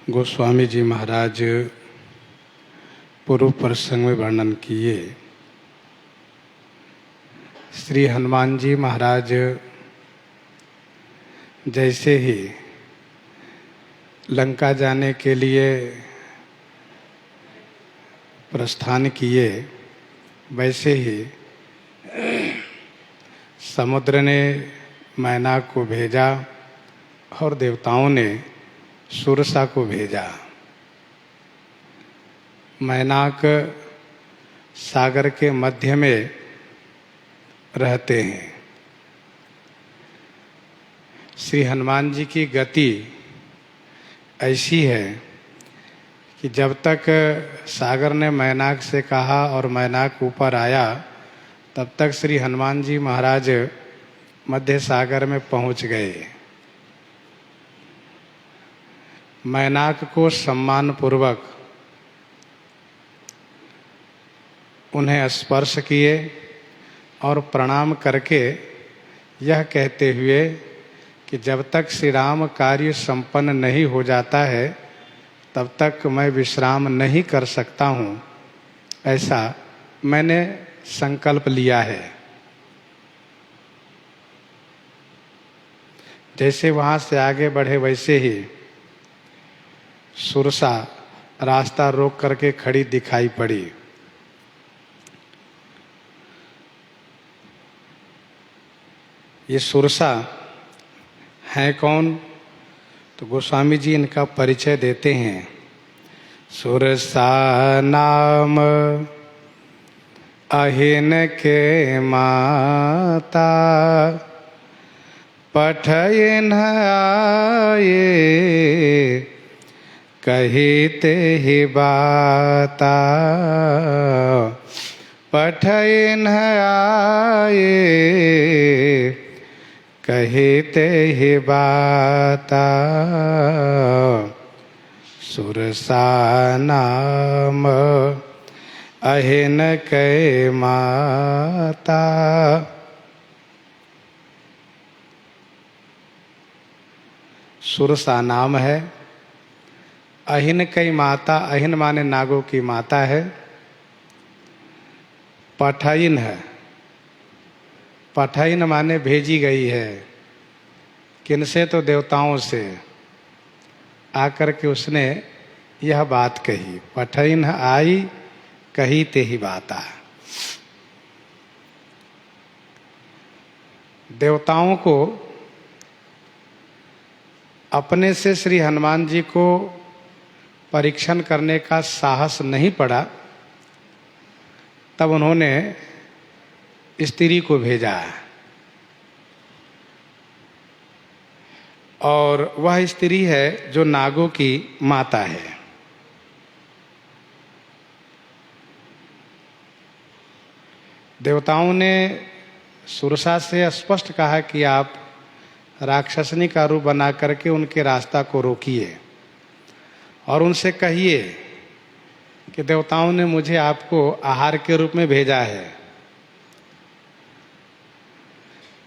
गोस्वामी जी महाराज पूर्व प्रसंग में वर्णन किए। श्री हनुमान जी महाराज जैसे ही लंका जाने के लिए प्रस्थान किए, वैसे ही समुद्र ने मैनाक को भेजा और देवताओं ने सुरसा को भेजा। मैनाक सागर के मध्य में रहते हैं। श्री हनुमान जी की गति ऐसी है कि जब तक सागर ने मैनाक से कहा और मैनाक ऊपर आया, तब तक श्री हनुमान जी महाराज मध्य सागर में पहुंच गए। मैनाक को सम्मान पूर्वक उन्हें स्पर्श किए और प्रणाम करके यह कहते हुए कि जब तक श्री राम कार्य संपन्न नहीं हो जाता है, तब तक मैं विश्राम नहीं कर सकता हूँ, ऐसा मैंने संकल्प लिया है। जैसे वहाँ से आगे बढ़े, वैसे ही सुरसा रास्ता रोक करके खड़ी दिखाई पड़ी। ये सुरसा है कौन? तो गोस्वामी जी इनका परिचय देते हैं। सुरसा नाम अहिन के माता, पठयन आए कहिते ही बाता। पठयन आए कहिते ही बाता। सुरसा नाम अहिन के माता। सुरसा नाम है, अहिन कई माता। अहिन माने नागों की माता है। पठयन है, पठयन माने भेजी गई है। किनसे? तो देवताओं से आकर के उसने यह बात कही। पठयन आई कही ते ही बाता। देवताओं को अपने से श्री हनुमान जी को परीक्षण करने का साहस नहीं पड़ा, तब उन्होंने स्त्री को भेजा और वह स्त्री है जो नागों की माता है। देवताओं ने सुरसा से स्पष्ट कहा कि आप राक्षसनी का रूप बना करके उनके रास्ता को रोकिए और उनसे कहिए कि देवताओं ने मुझे आपको आहार के रूप में भेजा है,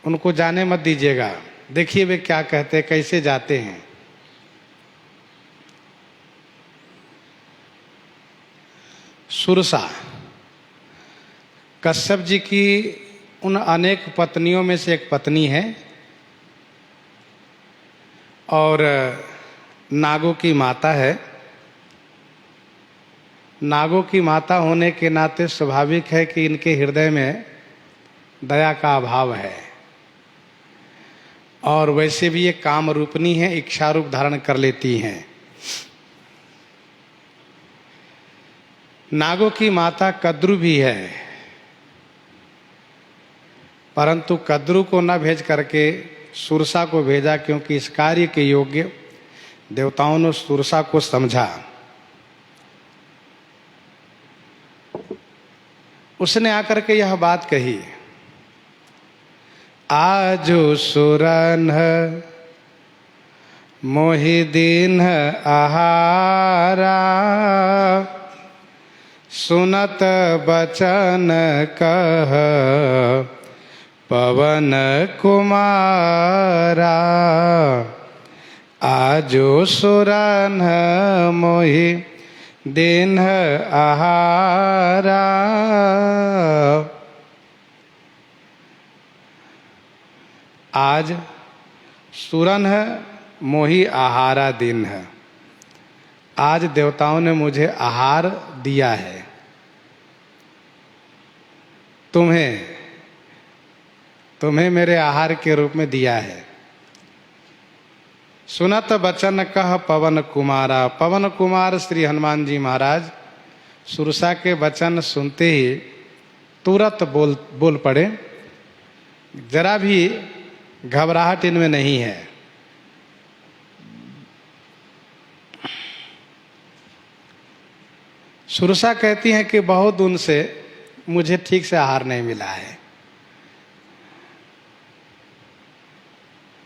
उनको जाने मत दीजिएगा। देखिए वे क्या कहते हैं, कैसे जाते हैं। सुरसा कश्यप जी की उन अनेक पत्नियों में से एक पत्नी है और नागों की माता है। नागों की माता होने के नाते स्वाभाविक है कि इनके हृदय में दया का अभाव है और वैसे भी ये काम रूपनी है, इच्छा रूप धारण कर लेती हैं। नागों की माता कद्रु भी है, परंतु कद्रु को न भेज करके सुरसा को भेजा, क्योंकि इस कार्य के योग्य देवताओं ने सुरसा को समझा। उसने आकर के यह बात कही, आजो सुरन मोहि दीन आहारा, सुनत बचन कह पवन कुमारा। आजो सुरन मोहि दिन आहारा। आज सुरन मोहि आहारा दिन है। आज देवताओं ने मुझे आहार दिया है। तुम्हें मेरे आहार के रूप में दिया है। सुनत बचन कह पवन कुमारा। पवन कुमार श्री हनुमान जी महाराज सुरसा के वचन सुनते ही तुरंत बोल पड़े। जरा भी घबराहट इनमें नहीं है। सुरसा कहती हैं कि बहुत दिन से मुझे ठीक से आहार नहीं मिला है।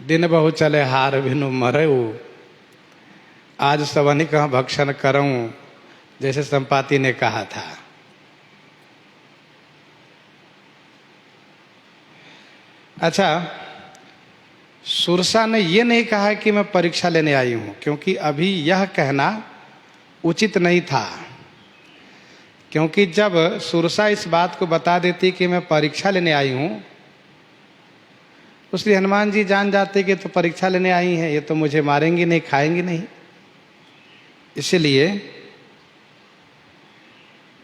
दिन बहु चले हार बिनु मरऊ, आज सवनी कहाँ भक्षण करऊं, जैसे संपाति ने कहा था। अच्छा, सुरसा ने ये नहीं कहा कि मैं परीक्षा लेने आई हूं, क्योंकि अभी यह कहना उचित नहीं था। क्योंकि जब सुरसा इस बात को बता देती कि मैं परीक्षा लेने आई हूं, इसलिए हनुमान जी जान जाते कि तो परीक्षा लेने आई हैं, ये तो मुझे मारेंगी नहीं, खाएंगी नहीं। इसलिए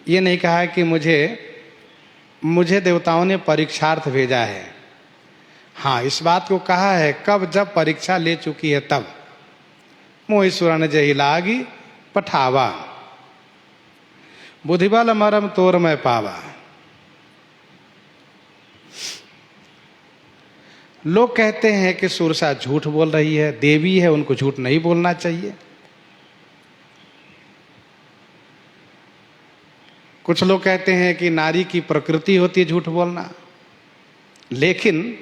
ये नहीं कहा कि मुझे देवताओं ने परीक्षार्थ भेजा है। हाँ, इस बात को कहा है कब, जब परीक्षा ले चुकी है तब। मोहि सुरन जहि लागी पठावा, बुद्धिबल मरम तोर मैं पावा। लोग कहते हैं कि सुरसा झूठ बोल रही है, देवी है, उनको झूठ नहीं बोलना चाहिए। कुछ लोग कहते हैं कि नारी की प्रकृति होती है झूठ बोलना। लेकिन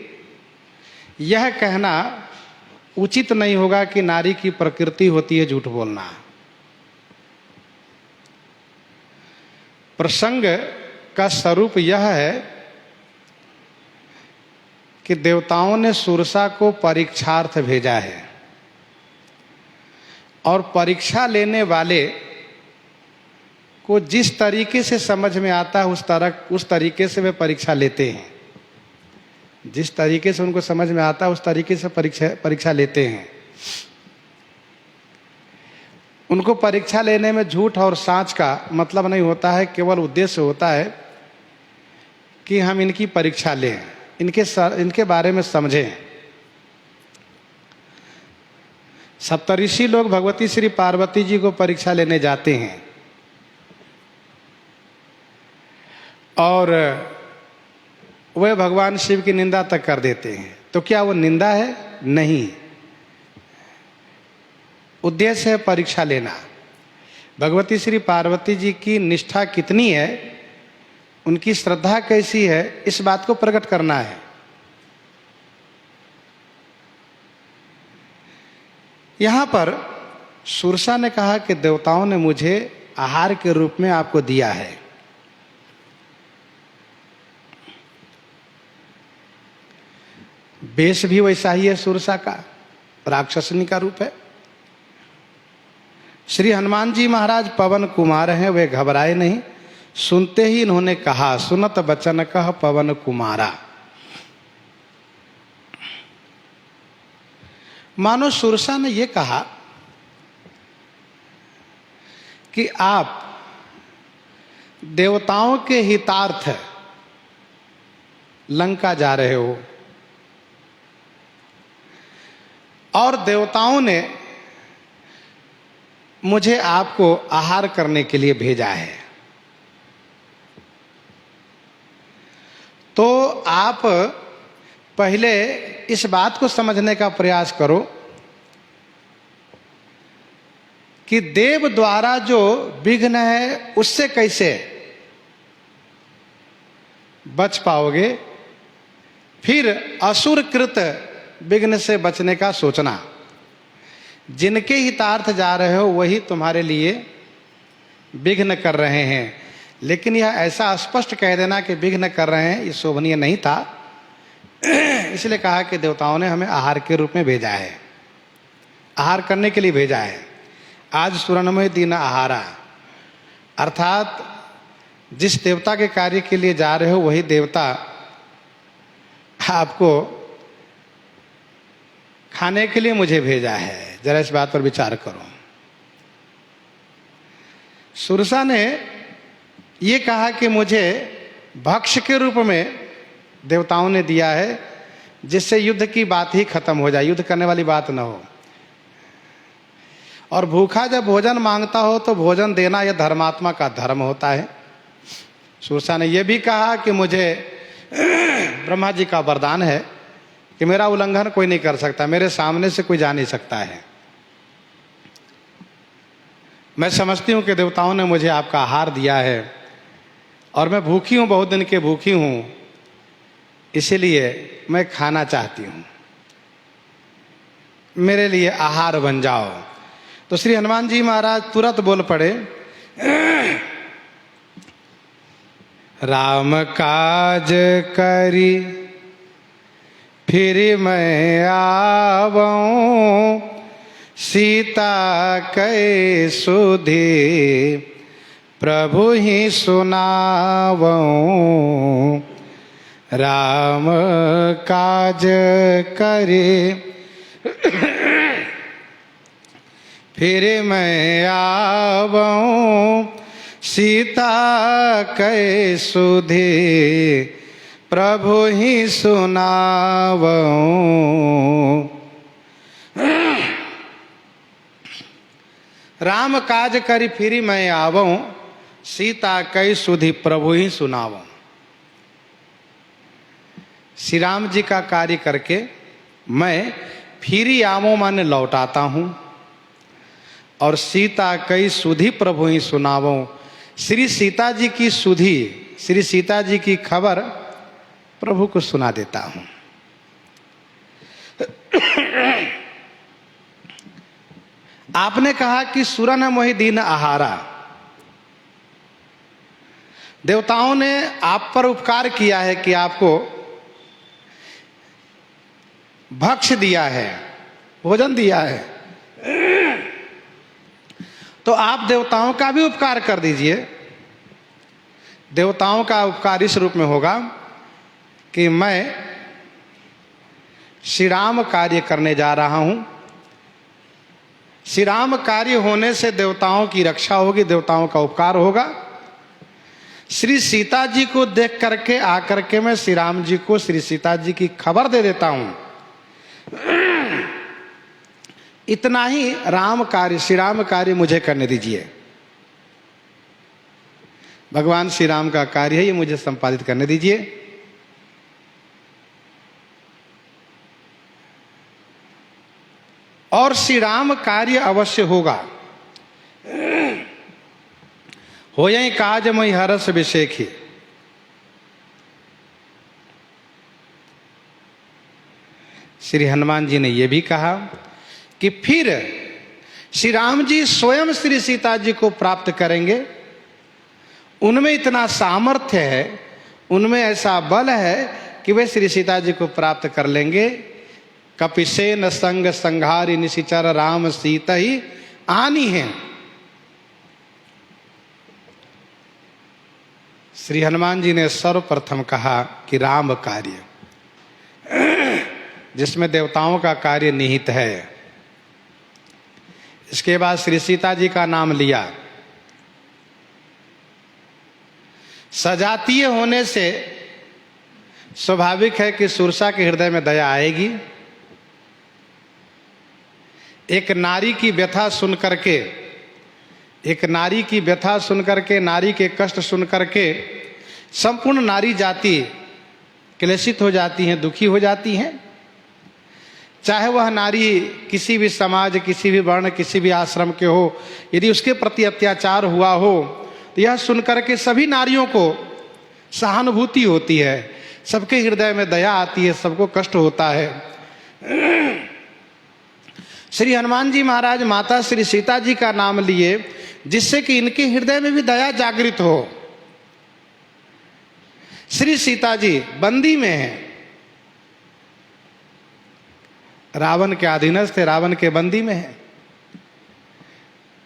यह कहना उचित नहीं होगा कि नारी की प्रकृति होती है झूठ बोलना। प्रसंग का स्वरूप यह है कि देवताओं ने सुरसा को परीक्षार्थ भेजा है, और परीक्षा लेने वाले को जिस तरीके से समझ में आता है उस तरीके से वे परीक्षा लेते हैं। जिस तरीके से उनको समझ में आता है उस तरीके से परीक्षा लेते हैं। उनको परीक्षा लेने में झूठ और साँच का मतलब नहीं होता है, केवल उद्देश्य होता है कि हम इनकी परीक्षा लें, इनके बारे में समझें। सप्तऋषि लोग भगवती श्री पार्वती जी को परीक्षा लेने जाते हैं, और वे भगवान शिव की निंदा तक कर देते हैं। तो क्या वो निंदा है? नहीं, उद्देश्य है परीक्षा लेना। भगवती श्री पार्वती जी की निष्ठा कितनी है, उनकी श्रद्धा कैसी है, इस बात को प्रकट करना है। यहां पर सुरसा ने कहा कि देवताओं ने मुझे आहार के रूप में आपको दिया है। वेश भी वैसा ही है सुरसा का, राक्षसनी का रूप है। श्री हनुमान जी महाराज पवन कुमार हैं, वे घबराए नहीं। सुनते ही इन्होंने कहा, सुनत बचन कह पवन कुमारा। मानो सुरसा ने यह कहा कि आप देवताओं के हितार्थ लंका जा रहे हो, और देवताओं ने मुझे आपको आहार करने के लिए भेजा है। तो आप पहले इस बात को समझने का प्रयास करो कि देव द्वारा जो विघ्न है उससे कैसे बच पाओगे। फिर असुरकृत विघ्न से बचने का सोचना। जिनके हितार्थ जा रहे हो वही तुम्हारे लिए विघ्न कर रहे हैं। लेकिन यह ऐसा स्पष्ट कह देना कि विघ्न कर रहे हैं, ये शोभनीय नहीं था। इसलिए कहा कि देवताओं ने हमें आहार के रूप में भेजा है। आहार करने के लिए भेजा है। आज सुरनमय दिन आहारा, अर्थात जिस देवता के कार्य के लिए जा रहे हो वही देवता आपको खाने के लिए मुझे भेजा है। जरा इस बात पर विचार करो। सुरसा ने ये कहा कि मुझे भक्ष्य के रूप में देवताओं ने दिया है, जिससे युद्ध की बात ही खत्म हो जाए, युद्ध करने वाली बात न हो। और भूखा जब भोजन मांगता हो तो भोजन देना यह धर्मात्मा का धर्म होता है। सुरसा ने यह भी कहा कि मुझे ब्रह्मा जी का वरदान है कि मेरा उल्लंघन कोई नहीं कर सकता, मेरे सामने से कोई जा नहीं सकता है। मैं समझती हूँ कि देवताओं ने मुझे आपका आहार दिया है और मैं भूखी हूँ, बहुत दिन के भूखी हूँ, इसीलिए मैं खाना चाहती हूँ, मेरे लिए आहार बन जाओ। तो श्री हनुमान जी महाराज तुरंत बोल पड़े, राम काज करी फिर मैं आवऊं, सीता कै सुधि प्रभु ही सुनावऊं। राम काज करे फिर मैं आवऊं, सीता कै सुधि प्रभु ही सुनावऊं। राम काज करी फिरी मैं आवऊं, सीता कै सुधि प्रभु ही सुनावऊं। श्री राम जी का कार्य करके मैं फिरी आवूं माने लौटाता हूं, और सीता कई सुधि प्रभु ही सुनावूं। श्री सीता जी की सुधि, श्री सीता जी की खबर प्रभु को सुना देता हूं। आपने कहा कि सुरन मोहि दीन आहारा, देवताओं ने आप पर उपकार किया है कि आपको भक्ष्य दिया है, भोजन दिया है, तो आप देवताओं का भी उपकार कर दीजिए। देवताओं का उपकार इस रूप में होगा कि मैं श्री राम कार्य करने जा रहा हूं। श्री राम कार्य होने से देवताओं की रक्षा होगी, देवताओं का उपकार होगा। श्री सीता जी को देख करके आकर के मैं श्री राम जी को श्री सीता जी की खबर दे देता हूं। इतना ही राम कार्य, श्री राम कार्य मुझे करने दीजिए। भगवान श्री राम का कार्य है, ये मुझे संपादित करने दीजिए। और श्री राम कार्य अवश्य होगा। हो यही काज मई हरस विशेखी। श्री हनुमान जी ने यह भी कहा कि फिर श्री राम जी स्वयं श्री सीता जी को प्राप्त करेंगे। उनमें इतना सामर्थ्य है, उनमें ऐसा बल है कि वे श्री सीता जी को प्राप्त कर लेंगे। कपिसेन संग संघारी निशिचर राम सीता ही आनी है। श्री हनुमान जी ने सर्वप्रथम कहा कि राम कार्य, जिसमें देवताओं का कार्य निहित है। इसके बाद श्री सीता जी का नाम लिया। सजातीय होने से स्वाभाविक है कि सुरसा के हृदय में दया आएगी। एक नारी की व्यथा सुन करके, एक नारी की व्यथा सुन करके, नारी के कष्ट सुन करके संपूर्ण नारी जाति क्लेशित हो जाती हैं, दुखी हो जाती हैं। चाहे वह नारी किसी भी समाज, किसी भी वर्ण, किसी भी आश्रम के हो, यदि उसके प्रति अत्याचार हुआ हो तो यह सुनकर के सभी नारियों को सहानुभूति होती है, सबके हृदय में दया आती है, सबको कष्ट होता है। श्री हनुमान जी महाराज माता श्री सीता जी का नाम लिए, जिससे कि इनके हृदय में भी दया जागृत हो। श्री सीता जी बंदी में हैं, रावण के अधीनस्थ थे, रावण के बंदी में है।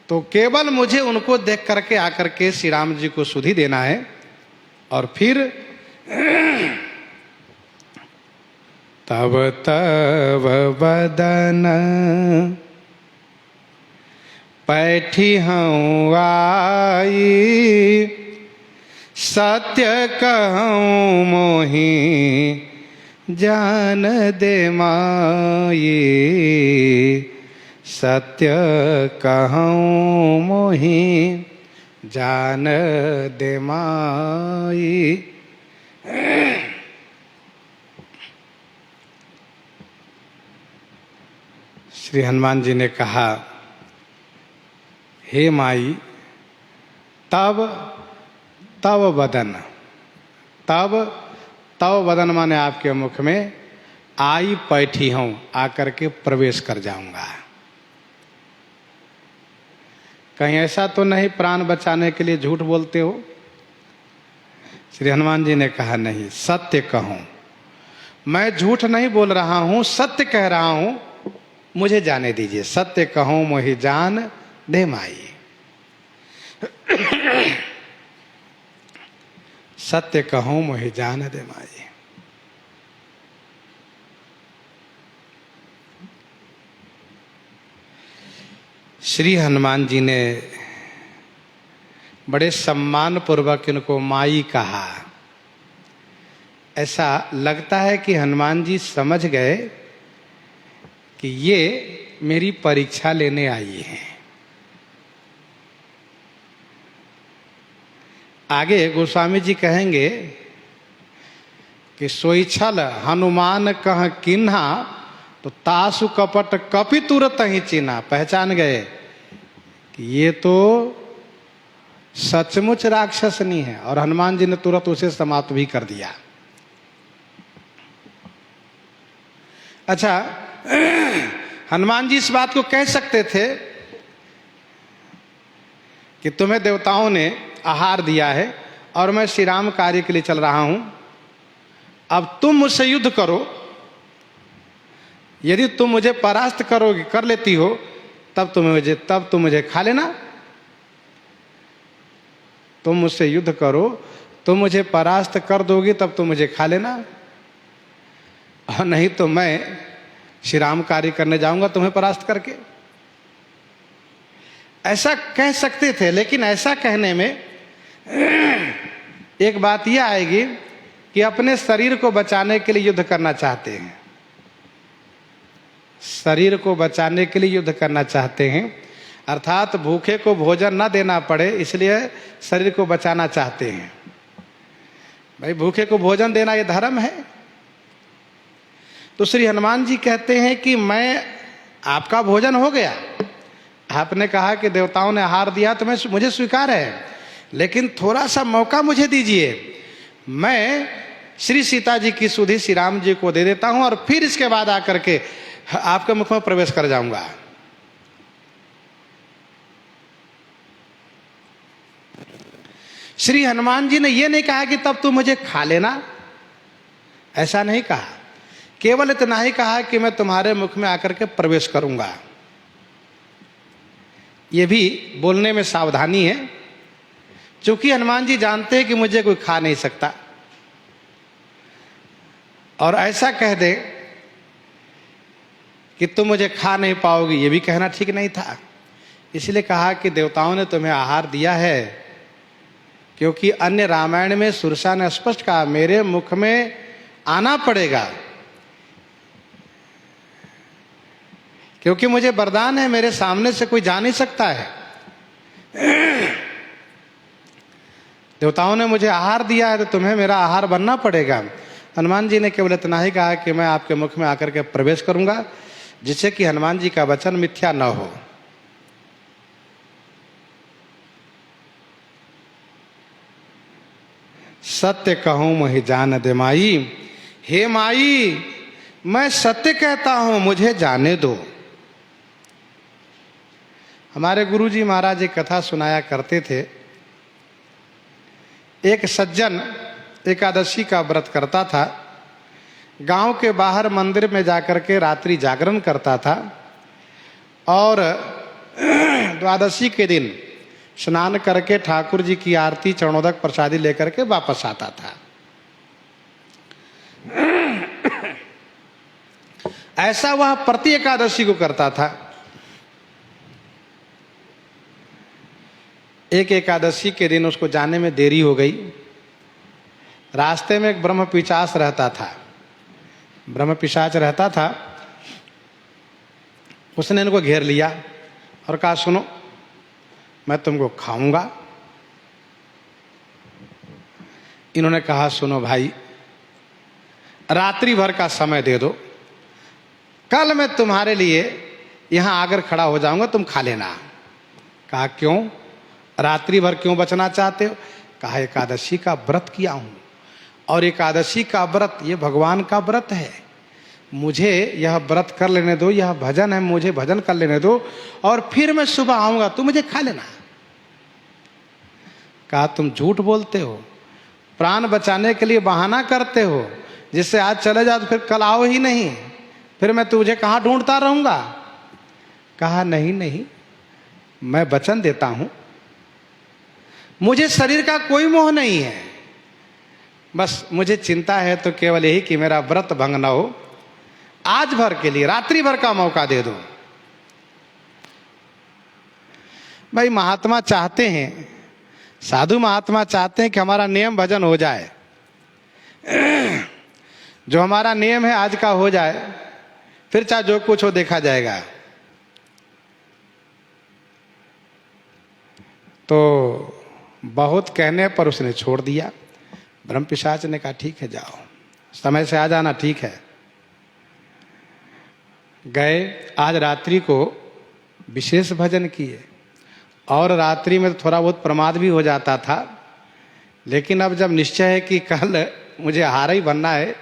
तो केवल मुझे उनको देख करके आकर के श्री राम जी को सुधि देना है। और फिर तब तब बदन पैठी हूँ आई, सत्य कहूँ मोहि जान दे माई, सत्य कहूँ मोहि जान दे माई। श्री हनुमान जी ने कहा, हे माई, तब तव बदन, तव बदन माने आपके मुख में आई बैठी हूं, आकर के प्रवेश कर जाऊंगा। कहीं ऐसा तो नहीं प्राण बचाने के लिए झूठ बोलते हो? श्री हनुमान जी ने कहा, नहीं, सत्य कहूं, मैं झूठ नहीं बोल रहा हूं, सत्य कह रहा हूं, मुझे जाने दीजिए। सत्य कहूं मोहि जान दे माई, सत्य कहूं मोहि जान दे माई। श्री हनुमान जी ने बड़े सम्मान पूर्वक इनको माई कहा। ऐसा लगता है कि हनुमान जी समझ गए कि ये मेरी परीक्षा लेने आई हैं। आगे गोस्वामी जी कहेंगे कि सोई छल हनुमान कह किन्हा, तो तासु कपट कपि तुरत ही चिन्हा। पहचान गए कि ये तो सचमुच राक्षसनी है, और हनुमान जी ने तुरंत उसे समाप्त भी कर दिया। अच्छा, हनुमान जी इस बात को कह सकते थे कि तुम्हें देवताओं ने आहार दिया है और मैं श्री राम कार्य के लिए चल रहा हूं, अब तुम मुझसे युद्ध करो, यदि तुम मुझे परास्त करोगे, कर लेती हो, तब तुम मुझे खा लेना। तुम मुझसे युद्ध करो, तुम मुझे परास्त कर दोगी, तब तुम मुझे खा लेना, और नहीं तो मैं श्री राम कार्य करने जाऊंगा तुम्हें परास्त करके। ऐसा कह सकते थे, लेकिन ऐसा कहने में एक बात यह आएगी कि अपने शरीर को बचाने के लिए युद्ध करना चाहते हैं, शरीर को बचाने के लिए युद्ध करना चाहते हैं, अर्थात भूखे को भोजन न देना पड़े इसलिए शरीर को बचाना चाहते हैं। भाई, भूखे को भोजन देना ये धर्म है। तो श्री हनुमान जी कहते हैं कि मैं, आपका भोजन हो गया, आपने कहा कि देवताओं ने आहार दिया तो मुझे स्वीकार है, लेकिन थोड़ा सा मौका मुझे दीजिए, मैं श्री सीता जी की सुधि श्री राम जी को दे देता हूं और फिर इसके बाद आकर के आपके मुख में प्रवेश कर जाऊंगा। श्री हनुमान जी ने यह नहीं कहा कि तब तू मुझे खा लेना, ऐसा नहीं कहा, केवल इतना ही कहा कि मैं तुम्हारे मुख में आकर के प्रवेश करूंगा। यह भी बोलने में सावधानी है, क्योंकि हनुमान जी जानते हैं कि मुझे कोई खा नहीं सकता, और ऐसा कह दे कि तुम मुझे खा नहीं पाओगी, ये भी कहना ठीक नहीं था। इसलिए कहा कि देवताओं ने तुम्हें आहार दिया है, क्योंकि अन्य रामायण में सुरसा ने स्पष्ट कहा मेरे मुख में आना पड़ेगा, क्योंकि मुझे वरदान है, मेरे सामने से कोई जा नहीं सकता है। देवताओं ने मुझे आहार दिया है तो तुम्हें मेरा आहार बनना पड़ेगा। हनुमान जी ने केवल इतना ही कहा कि मैं आपके मुख में आकर के प्रवेश करूंगा, जिससे कि हनुमान जी का वचन मिथ्या न हो। सत्य कहूं मोहि जान दे माई, हे माई, मैं सत्य कहता हूं, मुझे जाने दो। हमारे गुरुजी महाराज एक कथा सुनाया करते थे। एक सज्जन एकादशी का व्रत करता था, गांव के बाहर मंदिर में जाकर के रात्रि जागरण करता था और द्वादशी के दिन स्नान करके ठाकुर जी की आरती चरणोदक प्रसादी लेकर के वापस आता था। ऐसा वह प्रति एकादशी को करता था। एक एकादशी के दिन उसको जाने में देरी हो गई। रास्ते में एक ब्रह्म पिशाच रहता था। ब्रह्म पिशाच रहता था, उसने इनको घेर लिया और कहा सुनो मैं तुमको खाऊंगा। इन्होंने कहा सुनो भाई रात्रि भर का समय दे दो, कल मैं तुम्हारे लिए यहां आकर खड़ा हो जाऊंगा, तुम खा लेना। कहा क्यों, रात्रि भर क्यों बचना चाहते हो? कहा एकादशी का व्रत किया हूं और एकादशी का व्रत ये भगवान का व्रत है, मुझे यह व्रत कर लेने दो, यह भजन है, मुझे भजन कर लेने दो और फिर मैं सुबह आऊंगा, तुम मुझे खा लेना। कहा तुम झूठ बोलते हो, प्राण बचाने के लिए बहाना करते हो, जिससे आज चले जाओ तो फिर कल आओ ही नहीं, फिर मैं तुझे कहाँ ढूंढता रहूंगा। कहा नहीं नहीं, मैं वचन देता हूं, मुझे शरीर का कोई मोह नहीं है, बस मुझे चिंता है तो केवल यही कि मेरा व्रत भंग न हो, आज भर के लिए रात्रि भर का मौका दे दो। भाई महात्मा चाहते हैं, साधु महात्मा चाहते हैं कि हमारा नियम भजन हो जाए, जो हमारा नियम है आज का हो जाए, फिर चाहे जो कुछ हो देखा जाएगा। तो बहुत कहने पर उसने छोड़ दिया। ब्रह्म पिशाच ने कहा ठीक है जाओ, समय से आ जाना, ठीक है। गए, आज रात्रि को विशेष भजन किए और रात्रि में तो थोड़ा बहुत प्रमाद भी हो जाता था, लेकिन अब जब निश्चय है कि कल मुझे हार ही बनना है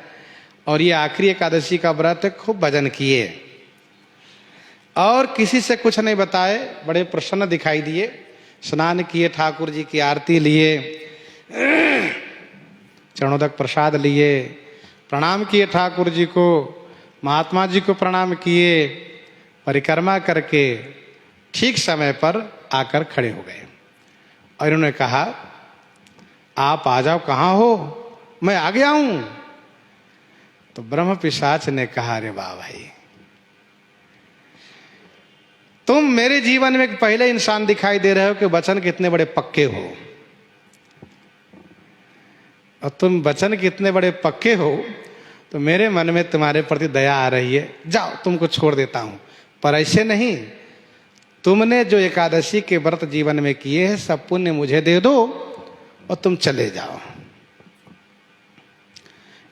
और ये आखिरी एकादशी का व्रत है, खूब भजन किए और किसी से कुछ नहीं बताए, बड़े प्रसन्न दिखाई दिए। स्नान किए, ठाकुर जी की आरती लिए, चरणोदक प्रसाद लिए, प्रणाम किए ठाकुर जी को, महात्मा जी को प्रणाम किए, परिक्रमा करके ठीक समय पर आकर खड़े हो गए और इन्होंने कहा आप आ जाओ, कहाँ हो? मैं आ गया हूं। तो ब्रह्म पिशाच ने कहा अरे वाह भाई, तुम मेरे जीवन में एक पहले इंसान दिखाई दे रहे हो कि वचन कितने बड़े पक्के हो, और तुम वचन कितने बड़े पक्के हो तो मेरे मन में तुम्हारे प्रति दया आ रही है, जाओ तुमको छोड़ देता हूं। पर ऐसे नहीं, तुमने जो एकादशी के व्रत जीवन में किए हैं सब पुण्य मुझे दे दो और तुम चले जाओ।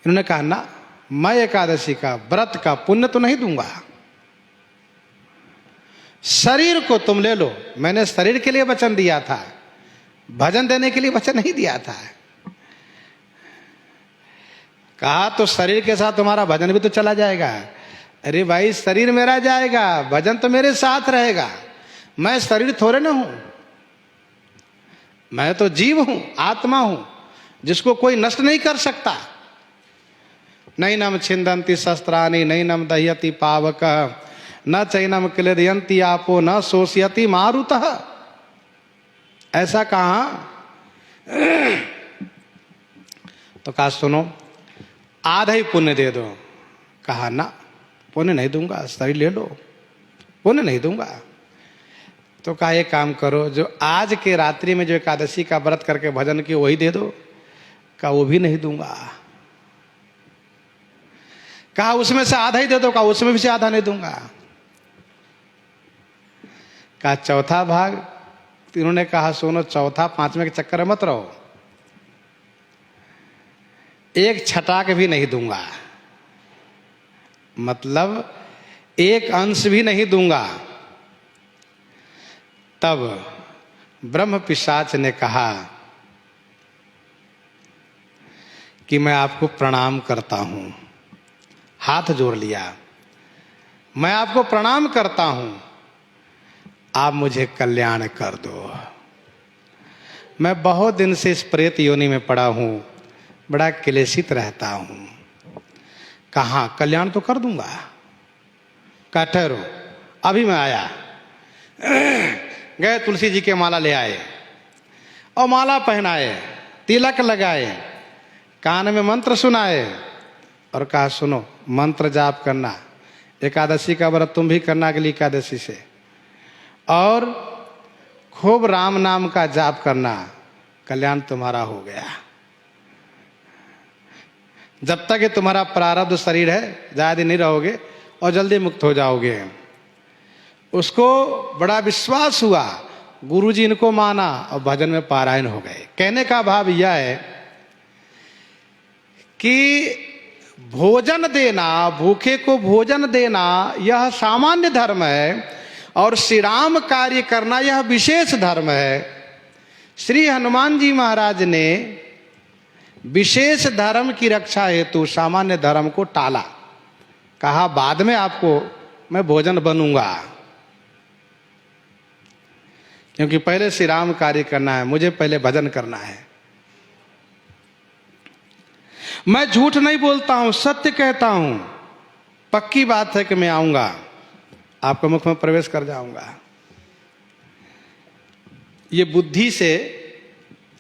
इन्होंने कहा ना, मैं एकादशी का व्रत का पुण्य तो नहीं दूंगा, शरीर को तुम ले लो, मैंने शरीर के लिए वचन दिया था, भजन देने के लिए वचन नहीं दिया था। कहा तो शरीर के साथ तुम्हारा भजन भी तो चला जाएगा। अरे भाई शरीर मेरा जाएगा, भजन तो मेरे साथ रहेगा, मैं शरीर थोड़े ना हूं, मैं तो जीव हूं, आत्मा हूं, जिसको कोई नष्ट नहीं कर सकता। नैनम छिंदंती शस्त्राणि नैनम दह्यति पावक न चैनम क्लेदयंती आपो न शोषयति मारुतः। ऐसा कहा। तो कहा सुनो आधा ही पुण्य दे दो। कहा ना, पुण्य नहीं दूंगा, शरीर ले लो, पुण्य नहीं दूंगा। तो कहा एक काम करो, जो आज के रात्रि में जो एकादशी का व्रत करके भजन किए वही दे दो। कहा वो भी नहीं दूंगा। कहा उसमें से आधा ही दे दो। कहा उसमें भी से आधा नहीं दूंगा। कहा चौथा भाग। इन्होंने कहा सुनो, चौथा पांचवें के चक्कर में मत रहो, एक छटाक भी नहीं दूंगा, मतलब एक अंश भी नहीं दूंगा। तब ब्रह्म पिशाच ने कहा कि मैं आपको प्रणाम करता हूं, हाथ जोड़ लिया, मैं आपको प्रणाम करता हूं, आप मुझे कल्याण कर दो। मैं बहुत दिन से इस प्रेत योनि में पड़ा हूं, बड़ा क्लेशित रहता हूं। कहाँ, कल्याण तो कर दूंगा। कहा ठहरो, अभी मैं आया। गए तुलसी जी के माला ले आए और माला पहनाए, तिलक लगाए, कान में मंत्र सुनाए और कहा सुनो मंत्र जाप करना, एकादशी का व्रत तुम भी करना अगली एकादशी से, और खूब राम नाम का जाप करना, कल्याण तुम्हारा हो गया। जब तक ये तुम्हारा प्रारब्ध शरीर है ज्यादा दिन नहीं रहोगे और जल्दी मुक्त हो जाओगे। उसको बड़ा विश्वास हुआ, गुरुजी इनको माना और भजन में पारायण हो गए। कहने का भाव यह है कि भोजन देना, भूखे को भोजन देना यह सामान्य धर्म है और श्री राम कार्य करना यह विशेष धर्म है। श्री हनुमान जी महाराज ने विशेष धर्म की रक्षा हेतु सामान्य धर्म को टाला। कहा बाद में आपको मैं भोजन बनूंगा, क्योंकि पहले श्री राम कार्य करना है, मुझे पहले भजन करना है। मैं झूठ नहीं बोलता हूं, सत्य कहता हूं। पक्की बात है कि मैं आऊंगा, आपके मुख में प्रवेश कर जाऊंगा। ये बुद्धि से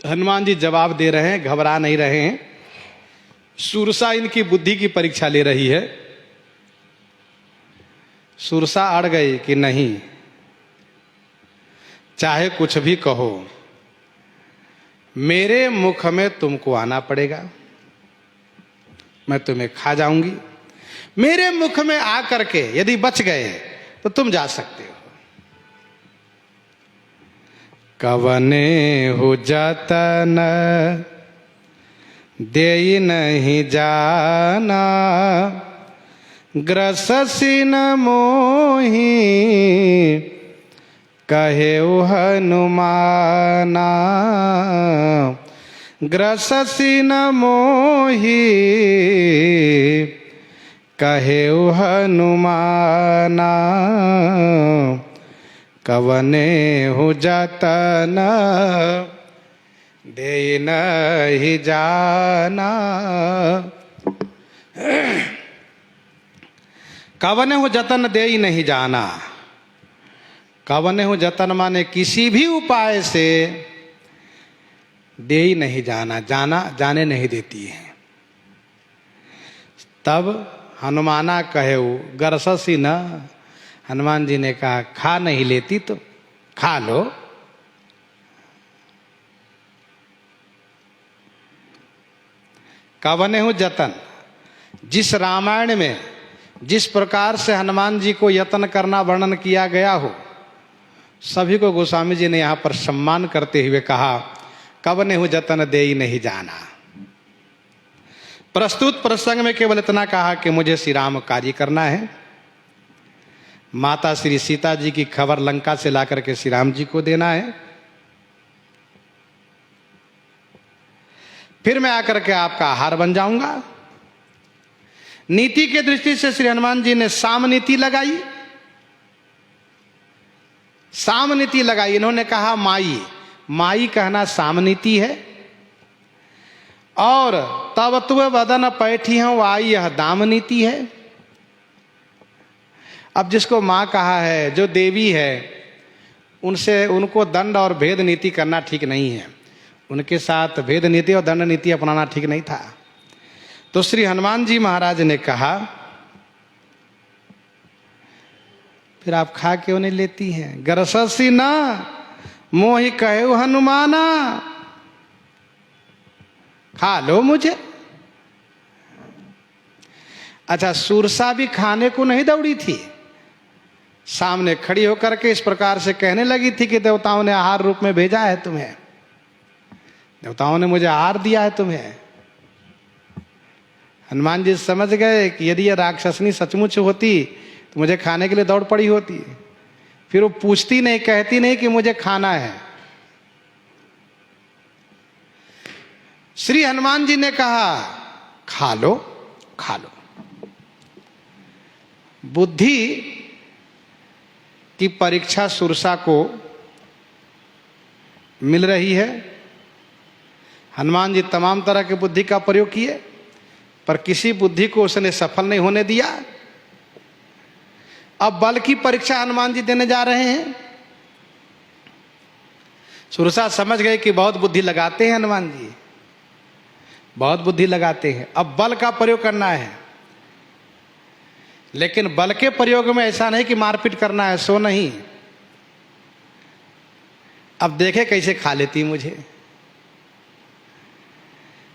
हनुमान जी जवाब दे रहे हैं, घबरा नहीं रहे हैं। सुरसा इनकी बुद्धि की परीक्षा ले रही है। सुरसा अड़ गई कि नहीं, चाहे कुछ भी कहो मेरे मुख में तुमको आना पड़ेगा, मैं तुम्हें खा जाऊंगी। मेरे मुख में आकर के यदि बच गए तो तुम जा सकते हो। कवने हो जतन देई नहीं जाना, ग्रससि न मोहि कहे हनुमाना। ग्रससि न मोहि कहे हनुमाना, कवने हो जतन दे नहीं जाना। कवने हो जतन दे ही नहीं जाना। कवने हो जतन माने किसी भी उपाय से दे ही नहीं जाना, जाने नहीं देती है। तब हनुमाना कहे गरससी न, हनुमान जी ने कहा खा नहीं लेती तो खा लो। कवने हो जतन, जिस रामायण में जिस प्रकार से हनुमान जी को यत्न करना वर्णन किया गया हो, सभी को गोस्वामी जी ने यहां पर सम्मान करते हुए कहा कवने हो जतन दे ही नहीं जाना। प्रस्तुत प्रसंग में केवल इतना कहा कि मुझे श्री राम कार्य करना है। माता श्री सीता जी की खबर लंका से लाकर के श्री राम जी को देना है, फिर मैं आकर के आपका आहार बन जाऊंगा। नीति के दृष्टि से श्री हनुमान जी ने साम नीति लगाई। साम नीति लगाई, इन्होंने कहा माई, माई कहना साम नीति है। और तब तुव वदन पैठी हूं आई, यह दाम नीति है। अब जिसको मां कहा है, जो देवी है, उनसे उनको दंड और भेद नीति करना ठीक नहीं है। उनके साथ भेद नीति और दंड नीति अपनाना ठीक नहीं था। तो श्री हनुमान जी महाराज ने कहा फिर आप खा क्यों नहीं लेती हैं? गरससी ना मोहि कहे हनुमाना, खा लो मुझे। अच्छा, सुरसा भी खाने को नहीं दौड़ी थी, सामने खड़ी होकर के इस प्रकार से कहने लगी थी कि देवताओं ने आहार रूप में भेजा है तुम्हें, देवताओं ने मुझे आहार दिया है तुम्हें। हनुमान जी समझ गए कि यदि यह राक्षसनी सचमुच होती तो मुझे खाने के लिए दौड़ पड़ी होती। फिर वो पूछती नहीं, कहती नहीं कि मुझे खाना है। श्री हनुमान जी ने कहा खा लो, खा लो। बुद्धि की परीक्षा सुरसा को मिल रही है। हनुमान जी तमाम तरह के बुद्धि का प्रयोग किए, पर किसी बुद्धि को उसने सफल नहीं होने दिया। अब बल की परीक्षा हनुमान जी देने जा रहे हैं। सुरसा समझ गए कि बहुत बुद्धि लगाते हैं हनुमान जी, बहुत बुद्धि लगाते हैं, अब बल का प्रयोग करना है। लेकिन बल के प्रयोग में ऐसा नहीं कि मारपीट करना है, सो नहीं। अब देखे कैसे खा लेती मुझे।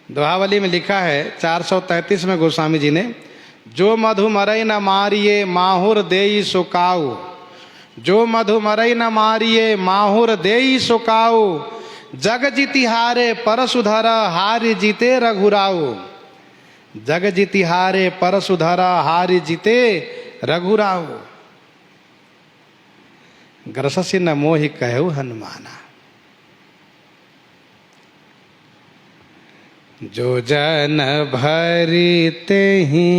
दोहावली में लिखा है 433 में गोस्वामी जी ने, जो मधु मरई न मारिए माहुर देई सुकाऊ, जो मधु मरई न मारिए माहुर देई सुकाऊ, जग जीति हारे परसुधर हारि जीते रघुराऊ, जग जीति हारे परसुधर हारि जीते रघुराऊ, ग्रससि न मोहि कहु हनुमाना। जो जन भरी तेहि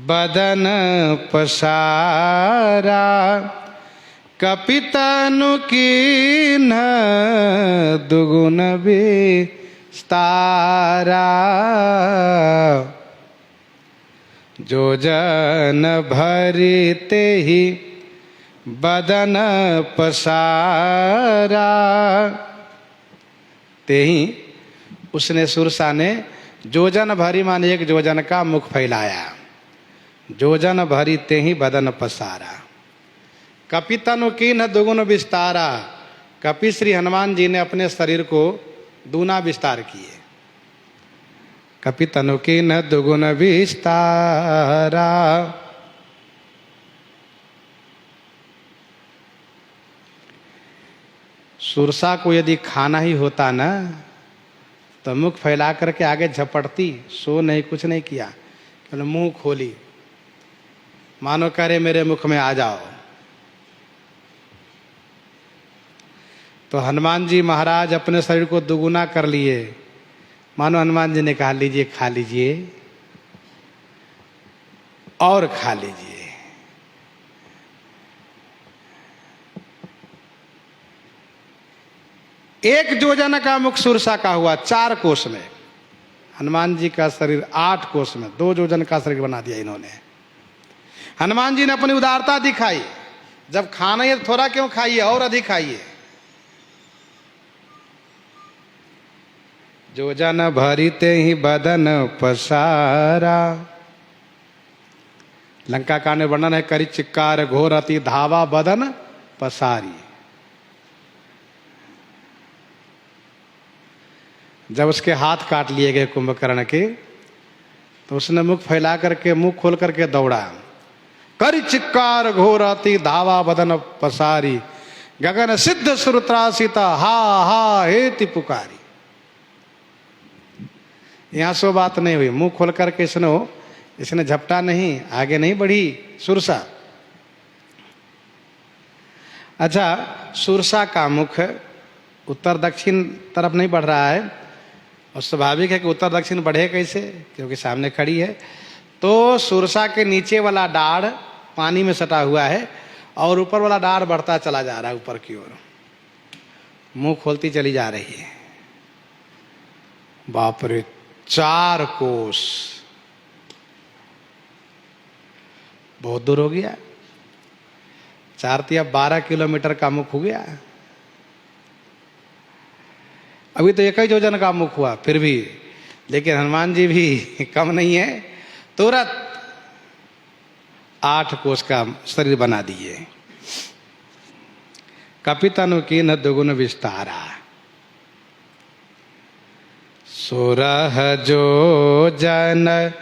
बदन पसारा, कपितनु कीन्ह दुगुन विस्तारा, जो जन भरी तेहि बदन पसारा। तेहि उसने सुरसा ने जोजन भरी माने एक जोजन का मुख फैलाया, जोजन भरी तेहि बदन पसारा, कपितनु कीन्ह दुगुन विस्तारा। कपि श्री हनुमान जी ने अपने शरीर को दूना विस्तार किए। कपितनु कीन्ह दुगुन विस्तारा। सुरसा को यदि खाना ही होता ना तो मुख फैला करके आगे झपटती, सो नहीं, कुछ नहीं किया, केवल मुंह खोली, मानो करे मेरे मुख में आ जाओ। तो हनुमान जी महाराज अपने शरीर को दुगुना कर लिए, मानो हनुमान जी ने कहा लीजिए, खा लीजिए और खा लीजिए। एक योजन का मुख सुरसा का हुआ 4 कोस में, हनुमान जी का शरीर 8 कोस में, 2 योजन का शरीर बना दिया इन्होंने। हनुमान जी ने अपनी उदारता दिखाई, जब खाना है थोड़ा क्यों खाइए, और अधिक खाइए। जो जन भरीते ही बदन पसारा। लंका कांड में वर्णन है, करी चिक्कार घोर अति धावा बदन पसारी। जब उसके हाथ काट लिए गए कुंभकर्ण के, तो उसने मुख फैला करके, मुंह खोल करके दौड़ा। करि चिक्कार घोर अति धावा बदन पसारी, गगन सिद्ध सुरत्रासिता हा हा हेति पुकारी। यहां सो बात नहीं हुई, मुंह खोल करके इसने झपटा नहीं, आगे नहीं बढ़ी सुरसा। अच्छा, सुरसा का मुख उत्तर दक्षिण तरफ नहीं बढ़ रहा है, और स्वाभाविक है कि उत्तर दक्षिण बढ़े कैसे, क्योंकि सामने खड़ी है। तो सुरसा के नीचे वाला डाढ़ पानी में सटा हुआ है और ऊपर वाला डाढ़ बढ़ता चला जा रहा है ऊपर की ओर, मुंह खोलती चली जा रही है। बाप रे, 4 कोस, बहुत दूर हो गया। 4 या 12 किलोमीटर का मुख हो गया। अभी तो 1 ही योजन का मुख हुआ फिर भी, लेकिन हनुमान जी भी कम नहीं है, तुरंत 8 कोस का शरीर बना दिए। कपितनु कीन्ह दुगुन विस्तारा। सोरह जो जन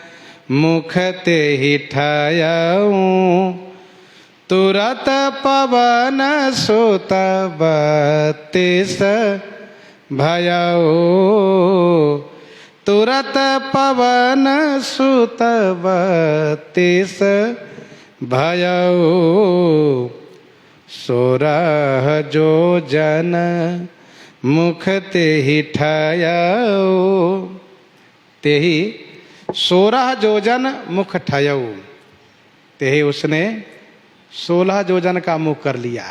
मुख तेहि ठयऊ, तुरत पवन सुत 32 भयऊ, तुरत पवन सुत 32 भयऊ। सोरह जो जन मुख तेहि ठयऊ, तेहि 16 जोजन मुख ठयऊ, तेहि उसने 16 जोजन का मुख कर लिया।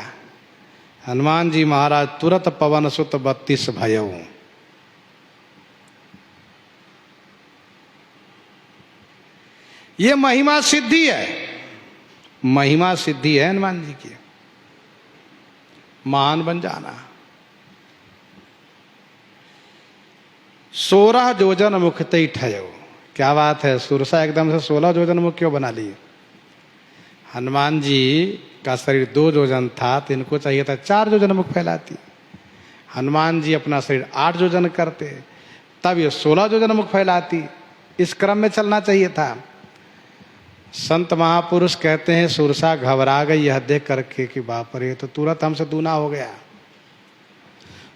हनुमान जी महाराज तुरत पवन सुत 32 भयऊ। ये महिमा सिद्धि है, महिमा सिद्धि है हनुमान जी की, महान बन जाना। 16 योजन मुख ते ठयो। क्या बात है, सुरसा एकदम से 16 योजन मुख क्यों बना लिए? हनुमान जी का शरीर 2 योजन था तो इनको चाहिए था 4 योजन मुख फैलाती। हनुमान जी अपना शरीर 8 योजन करते, तब ये 16 योजन मुख फैलाती। इस क्रम में चलना चाहिए था। संत महापुरुष कहते हैं सुरसा घबरा गई यह देख करके कि बाप रे, तो तुरंत हमसे दूना हो गया।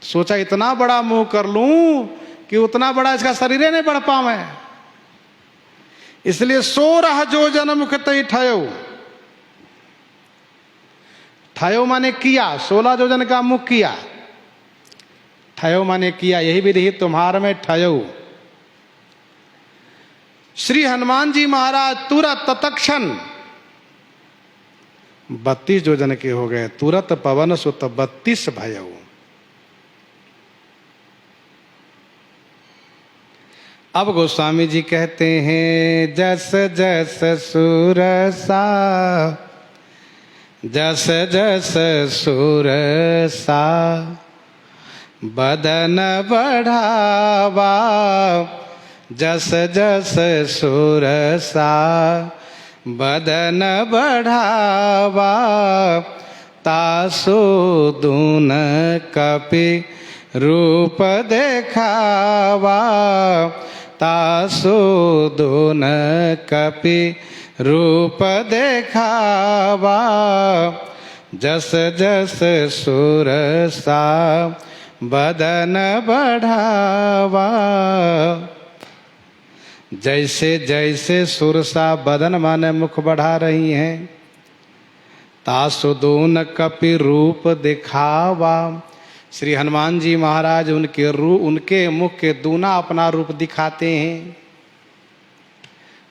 सोचा इतना बड़ा मुंह कर लूं कि उतना बड़ा इसका शरीर नहीं बढ़ पावे, इसलिए 16 योजन मुख तई ठयो। ठयो माने किया, 16 योजन का मुख किया। ठयो माने किया, यही विधि तुम्हार में ठयो। श्री हनुमान जी महाराज तुरंत तत्क्षण 32 योजन के हो गए। तुरंत पवन सुत 32 भयो। अब गोस्वामी जी कहते हैं जस जस सुरसा, जस जस सुरसा बदन बढ़ावा, जस जस सुरसा बदन बढ़ावा, तासु दून कपि रूप देखावा, तासु दून कपि रूप देखावा, जस जस सुरसा बदन बढ़ावा। जैसे जैसे सुरसा बदन माने मुख बढ़ा रही हैं, तासुदून कपि रूप दिखावा। श्री हनुमान जी महाराज उनके मुख के दूना अपना रूप दिखाते हैं,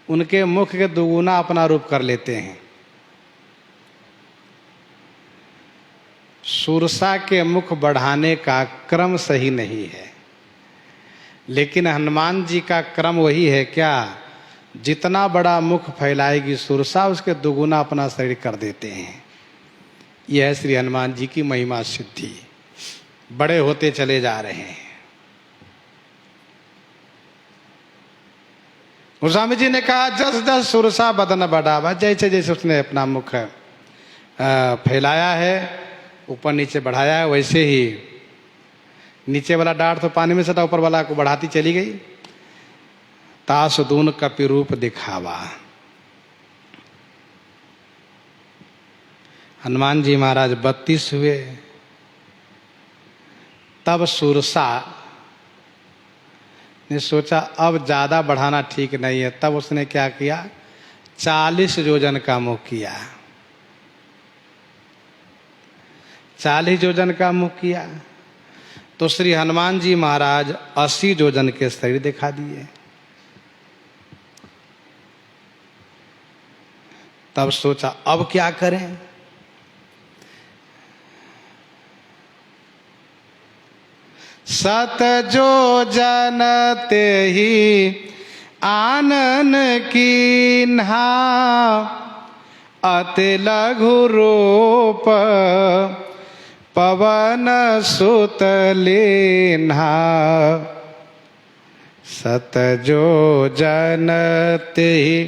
उनके मुख के दुगुना अपना रूप कर लेते हैं। सुरसा के मुख बढ़ाने का क्रम सही नहीं है, लेकिन हनुमान जी का क्रम वही है क्या, जितना बड़ा मुख फैलाएगी सुरसा उसके दुगुना अपना शरीर कर देते हैं। यह है श्री हनुमान जी की महिमा सिद्धि। बड़े होते चले जा रहे हैं। गोस्वामी जी ने कहा जस जस सुरसा बदन बढ़ावा, जैसे जैसे उसने अपना मुख फैलाया है, ऊपर नीचे बढ़ाया है, वैसे ही नीचे वाला डाढ़ तो पानी में से था, ऊपर वाला को बढ़ाती चली गई। तासुदून कपि रूप दिखावा। हनुमान जी महाराज 32 हुए। तब सुरसा ने सोचा अब ज्यादा बढ़ाना ठीक नहीं है, तब उसने क्या किया, 40 योजन का मुख किया। 40 योजन का मुख किया तो श्री हनुमान जी महाराज 80 योजन के शरीर दिखा दिए। तब सोचा अब क्या करें। सत योजन ते ही आनन कीन्हा, अति लघु रूप पवन सुत लीन्हा। सत योजन ते ही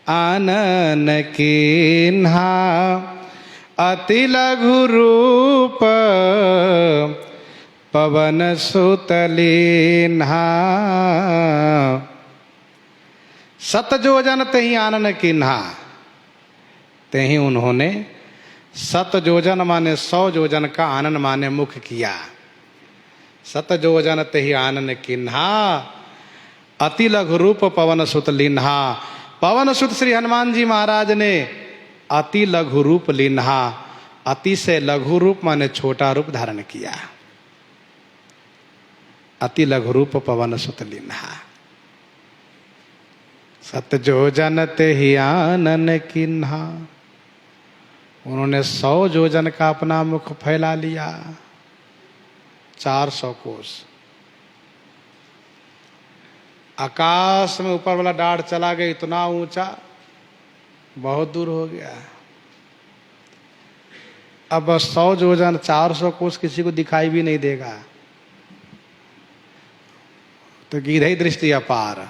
आनन कीन्हा, अति लघु रूप पवन सुत लीन्हा। सत योजन ते ही आनन कीन्हा, ते ही उन्होंने सत योजन माने 100 योजन का आनन माने मुख किया। सत योजन ते ही आनन कीन्हा, अति लघु रूप पवन सुत लीन्हा। पवन सुत श्री हनुमान जी महाराज ने अति लघु रूप लीन्हा, अति से लघु रूप माने छोटा रूप धारण किया। अति लघु रूप पवन सुत लीन्हा। सत योजन ते ही आनन कीन्हा, उन्होंने 100 योजन का अपना मुख फैला लिया, 400 कोस। आकाश में ऊपर वाला डाढ़ चला गया, इतना ऊंचा, बहुत दूर हो गया। अब 100 योजन 400 कोस किसी को दिखाई भी नहीं देगा। तो गिरही दृष्टि अपार।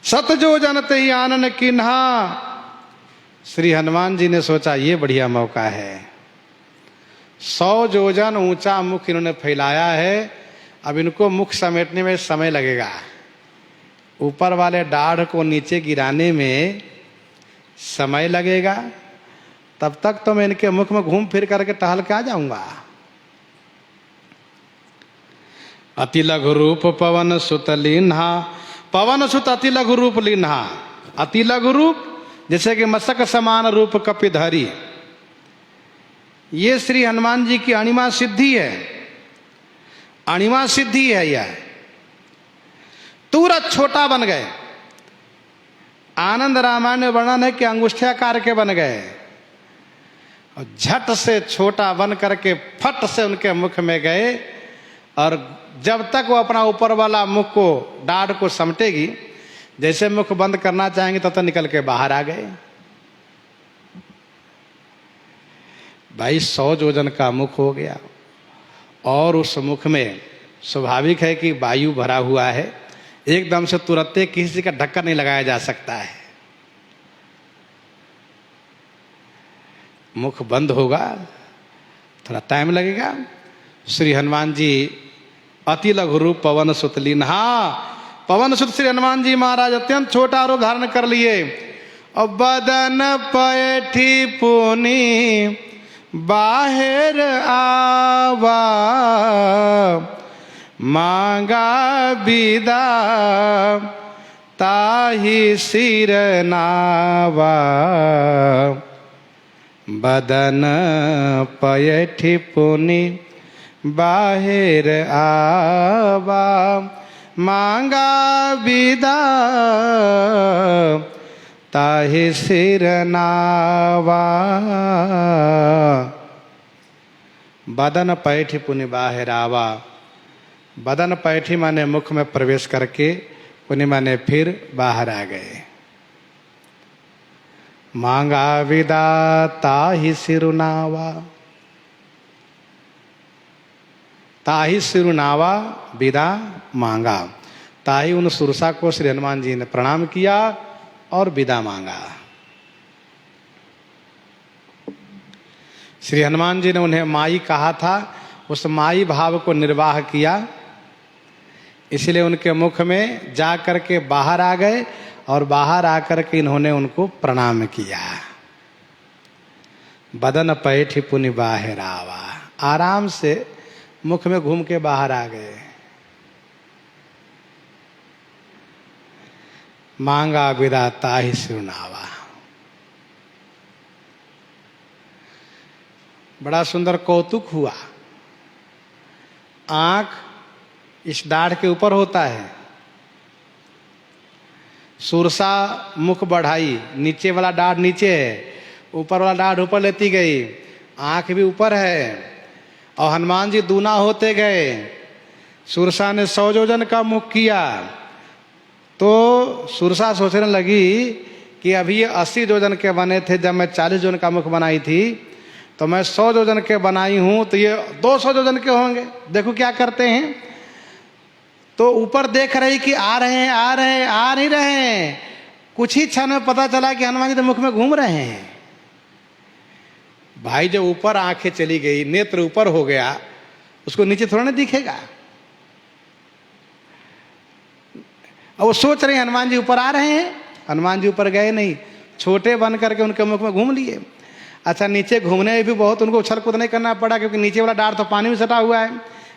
7 योजन ते आनन किन्हा। श्री हनुमान जी ने सोचा ये बढ़िया मौका है। 100 योजन ऊंचा मुख इन्होंने फैलाया है, अब इनको मुख समेटने में समय लगेगा। ऊपर वाले डाढ़ को नीचे गिराने में समय लगेगा, तब तक तो मैं इनके मुख में घूम फिर करके टहल के आ जाऊंगा। अति लघु रूप पवन सुत लीन्हा। पवन सुत अति लघु रूप लीन्हा। अति लघु रूप जैसे कि मस्तक समान रूप कपिधरी। ये श्री हनुमान जी की अणिमा सिद्धि है। अणिमा सिद्धि है यह। तुरंत छोटा बन गए। आनंद रामायण में वर्णन है कि अंगुष्ठाकार के बन गए और झट से छोटा बन करके फट से उनके मुख में गए। और जब तक वो अपना ऊपर वाला मुख को डाढ़ को समेटेगी, जैसे मुख बंद करना चाहेंगे तब तक निकल के बाहर आ गए। भाई 100 योजन का मुख हो गया और उस मुख में स्वाभाविक है कि वायु भरा हुआ है। एकदम से तुरंत किसी का ढक्कन नहीं लगाया जा सकता है। मुख बंद होगा, थोड़ा टाइम लगेगा। श्री हनुमान जी अति लघु रूप पवन सुत लीन्हा। पवन सुत श्री हनुमान जी महाराज अत्यंत छोटा रूप धारण कर लिए। और बदन पैठी पुनि बाहर आवा। मांगा विदा ताहि सिर नावा। बदन पैठी पुनि बाहर आवा। मांगा विदा ताहि सिर नावा। बदन पैठी पुनि बाहर आवा। बदन पैठी माने मुख में प्रवेश करके, पुनि माने फिर बाहर आ गए। मांगा विदा ताहि सिरुनावा। ताहि सिरुनावा विदा मांगा। ताहि उन सुरसा को श्री हनुमान जी ने प्रणाम किया और विदा मांगा। श्री हनुमान जी ने उन्हें माई कहा था, उस माई भाव को निर्वाह किया, इसलिए उनके मुख में जा करके बाहर आ गए और बाहर आकर के इन्होंने उनको प्रणाम किया। बदन पैठी पुनि बाहर आवा। आराम से मुख में घूम के बाहर आ गए। मांगा विदा ताहि सिरुनावा। बड़ा सुंदर कौतुक हुआ। आंख इस दाढ़ के ऊपर होता है। सुरसा मुख बढ़ाई, नीचे वाला दाढ़ नीचे है, ऊपर वाला दाढ़ ऊपर लेती गई, आंख भी ऊपर है। और हनुमान जी दूना होते गए। सुरसा ने 100 योजन का मुख किया तो सुरसा सोचने लगी कि अभी ये 80 योजन के बने थे, जब मैं 40 योजन का मुख बनाई थी, तो मैं 100 योजन के बनाई हूं तो ये 200 योजन के होंगे। देखो क्या करते हैं। तो ऊपर देख रही कि आ रहे हैं, आ रहे हैं, आ नहीं रहे हैं। कुछ ही क्षण में पता चला कि हनुमान जी तो मुख में घूम रहे हैं। भाई जब ऊपर आंखें चली गई, नेत्र ऊपर हो गया, उसको नीचे थोड़ा ना दिखेगा। अब वो सोच रहे हैं हनुमान जी ऊपर आ रहे हैं। हनुमान जी ऊपर गए नहीं, छोटे बन करके उनके मुख में घूम लिए। अच्छा, नीचे घूमने में भी बहुत उनको उछल कूद नहीं करना पड़ा, क्योंकि नीचे वाला डाढ़ तो पानी में सटा हुआ है।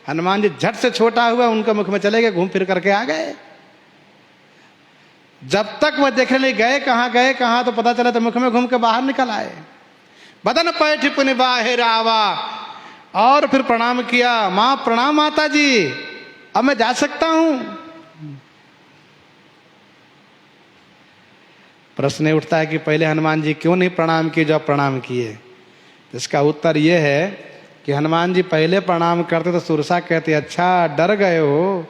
हनुमान जी झट से छोटा हुआ, उनके मुख में चले गए, घूम फिर करके आ गए। जब तक वह देखने गए कहाँ तो पता चला तो मुख में घूम के बाहर निकल आए। बदन पैठी पुनि बाहर आवा। और फिर प्रणाम किया। माँ प्रणाम माता जी, अब मैं जा सकता हूं। प्रश्न उठता है कि पहले हनुमान जी क्यों नहीं प्रणाम किए जो प्रणाम किए। इसका उत्तर यह है कि हनुमान जी पहले प्रणाम करते तो सुरसा कहते अच्छा डर गए हो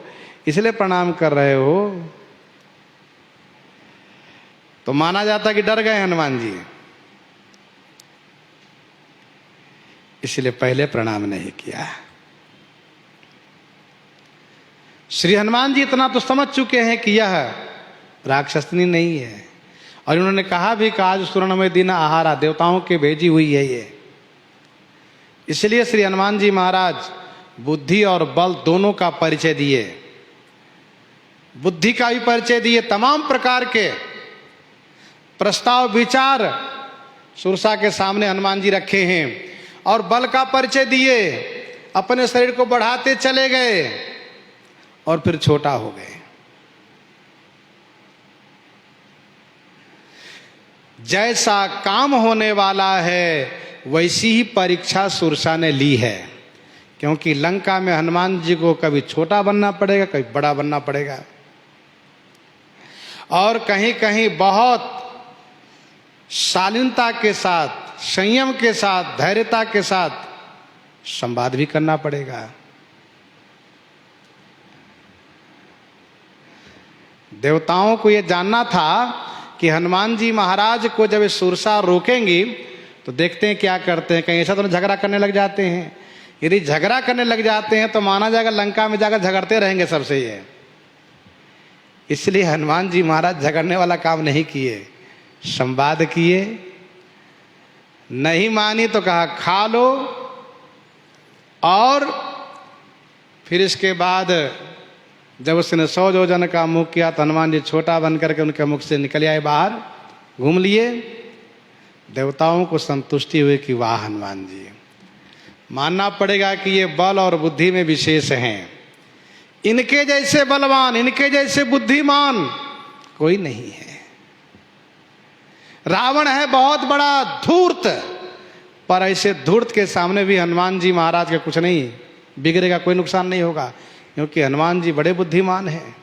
इसलिए प्रणाम कर रहे हो, तो माना जाता कि डर गए हनुमान जी, इसलिए पहले प्रणाम नहीं किया। श्री हनुमान जी इतना तो समझ चुके हैं कि यह राक्षसनी नहीं है, और उन्होंने कहा भी कि आज सुवर्णमय दिन आहारा, देवताओं के भेजी हुई है ये। इसलिए श्री हनुमान जी महाराज बुद्धि और बल दोनों का परिचय दिए, बुद्धि का भी परिचय दिए, तमाम प्रकार के प्रस्ताव विचार सुरसा के सामने हनुमान जी रखे हैं, और बल का परिचय दिए, अपने शरीर को बढ़ाते चले गए और फिर छोटा हो गए। जैसा काम होने वाला है वैसी ही परीक्षा सुरसा ने ली है, क्योंकि लंका में हनुमान जी को कभी छोटा बनना पड़ेगा, कभी बड़ा बनना पड़ेगा, और कहीं कहीं बहुत शालीनता के साथ, संयम के साथ, धैर्यता के साथ संवाद भी करना पड़ेगा। देवताओं को यह जानना था कि हनुमान जी महाराज को जब सुरसा रोकेंगी तो देखते हैं क्या करते हैं, कहीं ऐसा तो झगड़ा करने लग जाते हैं। यदि झगड़ा करने लग जाते हैं तो माना जाएगा लंका में जाकर झगड़ते रहेंगे सबसे ये। इसलिए हनुमान जी महाराज झगड़ने वाला काम नहीं किए, संवाद किए। नहीं मानी तो कहा खा लो, और फिर इसके बाद जब उसने 100 योजन का मुख किया तो हनुमान जी छोटा बन करके उनके मुख से निकल आए बाहर, घूम लिए। देवताओं को संतुष्टि हुई कि वाह हनुमान जी, मानना पड़ेगा कि ये बल और बुद्धि में विशेष हैं, इनके जैसे बलवान, इनके जैसे बुद्धिमान कोई नहीं है। रावण है बहुत बड़ा धूर्त, पर ऐसे धूर्त के सामने भी हनुमान जी महाराज के कुछ नहीं बिगड़ेगा, कोई नुकसान नहीं होगा, क्योंकि हनुमान जी बड़े बुद्धिमान हैं।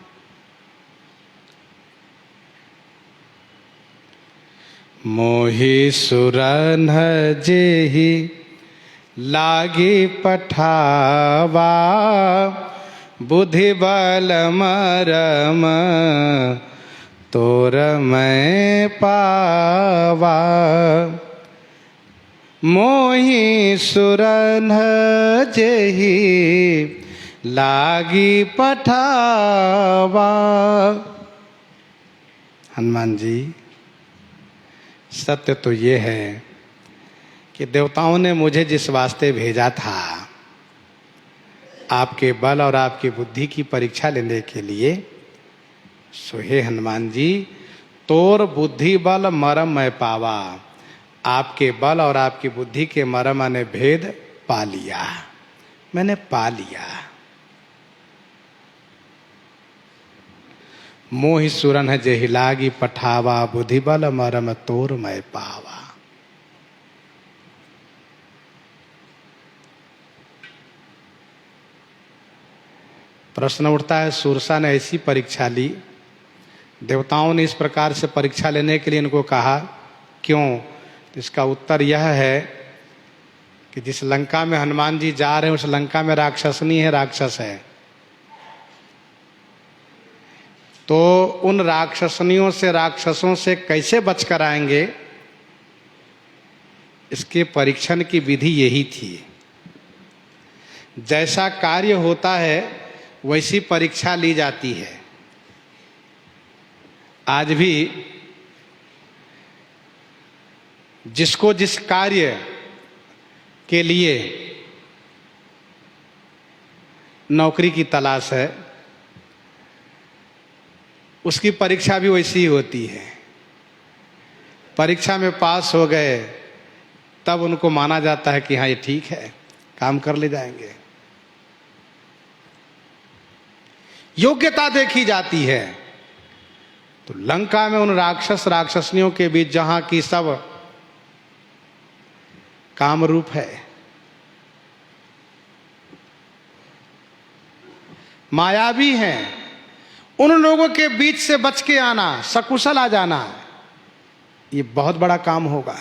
मोहि सुरन जेहि लागी पठावा, बुद्धि बल मरम तोर मैं पावा। मोहि सुरन जेहि लागी पठावा। हनुमान जी, सत्य तो ये है कि देवताओं ने मुझे जिस वास्ते भेजा था, आपके बल और आपकी बुद्धि की परीक्षा लेने के लिए, सो हे हनुमान जी, तोर बुद्धि बल मरम मैं पावा। आपके बल और आपकी बुद्धि के मरम ने भेद पा लिया, मैंने पा लिया। मोहि सुरन है जेहि लागी पठावा, बुद्धि बल मरम तोर मैं पावा। प्रश्न उठता है, सुरसा ने ऐसी परीक्षा ली, देवताओं ने इस प्रकार से परीक्षा लेने के लिए इनको कहा, क्यों? इसका उत्तर यह है कि जिस लंका में हनुमान जी जा रहे हैं उस लंका में राक्षसनी है, राक्षस है। तो उन राक्षसनियों से, राक्षसों से कैसे बचकर आएंगे, इसके परीक्षण की विधि यही थी। जैसा कार्य होता है वैसी परीक्षा ली जाती है। आज भी जिसको जिस कार्य के लिए नौकरी की तलाश है, उसकी परीक्षा भी वैसी ही होती है। परीक्षा में पास हो गए तब उनको माना जाता है कि हाँ ये ठीक है, काम कर ले जाएंगे। योग्यता देखी जाती है। तो लंका में उन राक्षस राक्षसनियों के बीच जहां की सब कामरूप है, मायावी हैं, उन लोगों के बीच से बच के आना, सकुशल आ जाना, ये बहुत बड़ा काम होगा।